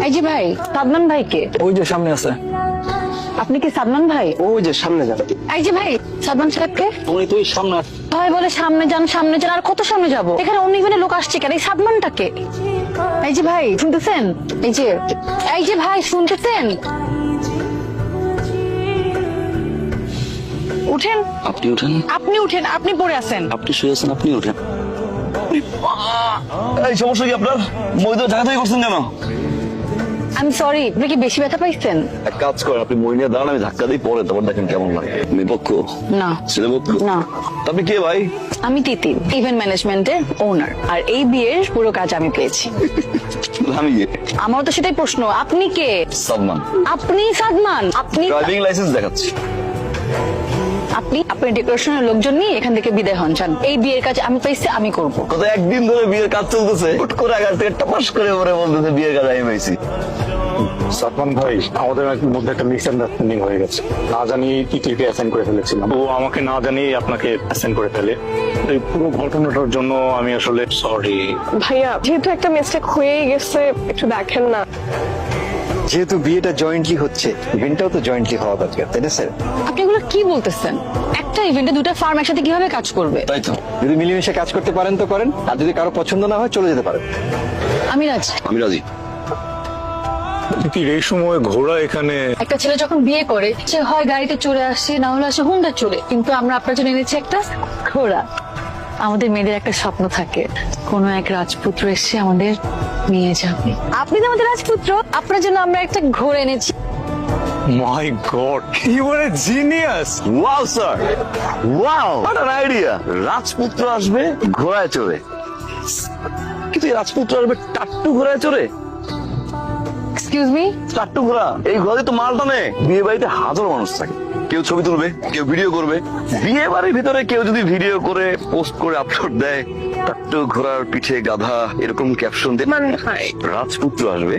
এই যে ভাই, সাদমান ভাই কে? ওই যে সামনে আছে। আপনি কি সাদমান ভাই? ওই যে সামনে যান। এই যে ভাই, সাদমান সাহেবকে? উনি তো ওই সামনে। ভাই বলে সামনে যান সামনে যান, আর কত সামনে যাব? এখানে অনেক লোক আসছে কেন? এই সাদমানটাকে? এই যে ভাই শুনতেছেন? এই যে ভাই শুনতেছেন? উঠেন। আপনি উঠেন। আপনি উঠেন, আপনি পড়ে আছেন। আপনি শুয়ে আছেন, আপনি উঠেন। এই সমস্যা কি আপনার? মই তো ঢাকা থেকে করছেন কেন? আমি সরি, আপনি কি বেশি ব্যথা পাইছেন? এক কাজ করেন, আপনি মই নিয়ে দাঁড়ান, আমি ধাক্কা দিই, পরে তারপর দেখেন কেমন লাগে। মেয়ে পক্ষ? না। ছেলে পক্ষ? না। তা আপনি কে ভাই? আমি তিতির, ইভেন্ট ম্যানেজমেন্টের ওনার, আর এই বিয়ের পুরো কাজ আমি পেয়েছি। আমি আমার তো সেটাই প্রশ্ন, আপনি কে? সালমান। আপনি সাদমান? আপনি ড্রাইভিং লাইসেন্স দেখাচ্ছি। আপনি আপনার ডেকোরেশনের লোকজন নিয়ে এখান থেকে বিদায় হন, যান। এই বিয়ের কাজ আমি পেয়েছি, আমি করব। কত একদিন ধরে বিয়ের কাজ চলতেছে, হুট করে আগার থেকে টাপাস করে পরে বলতেছে বিয়ের কাজ আমি পাইছি। সালমান ভাই, আমাদের মধ্যে একটা মিসআন্ডারস্ট্যান্ডিং হয়ে গেছে। না জানি তিতিরকে অ্যাসাইন করে ফেলেছিলাম, ও আমাকে না জানিয়ে আপনাকে অ্যাসাইন করে ফেলে। এই পুরো ঘটনাটার জন্য আমি আসলে সরি। ভাইয়া, যেহেতু একটা মিস্টেক হয়েই গেছে, একটু দেখেন না। যেহেতু বিয়েটা জয়েন্টলি হচ্ছে, ইভেন্টটাও তো জয়েন্টলি হওয়া দরকার, তাই না স্যার? আপনি এগুলো কি বলতেছেন? একটা ইভেন্টে দুটো ফার্ম একসাথে কিভাবে কাজ করবে? তাই তো। যদি মিলেমিশে কাজ করতে পারেন তো করেন, আর যদি কারো পছন্দ না হয় চলে যেতে পারেন। আমি রাজি। আমি রাজি। তিতির, এই সময় ঘোড়া এখানে? একটা ছেলে যখন বিয়ে করে, সে হয় গাড়িতে চড়ে আসে, না হলে আসে হুন্ডা চড়ে, কিন্তু আমরা আপনার জন্য এনেছি একটা ঘোড়া। আমাদের মেয়েদের একটা স্বপ্ন থাকে, কোনো এক রাজপুত্র এসে আমাদের নিয়ে যাবে। আপনি তো আমাদের রাজপুত্র, আপনার জন্য আমরা একটা ঘোড়া এনেছি। My god, you are a genius. Wow sir, wow, what an idea. রাজপুত্র আসবে ঘোড়ায় চড়ে, কিন্তু এই রাজপুত্র আসবে টাট্টু ঘোড়ায় চড়ে। Excuse me? টাট্টু ঘোড়া, এই ঘোড়াতে তো মাল টানে। বিয়ে বাড়িতে হাজারো মানুষ থাকে, কেউ ছবি তুলবে, কেউ ভিডিও করবে। বিয়ে বাড়ির ভিতরে কেউ যদি ভিডিও করে পোস্ট করে আপলোড দেয়, টাট্টু ঘোড়ার পিঠে গাধা, এরকম ক্যাপশন দিয়ে, মানে রাজপুত্র আসবে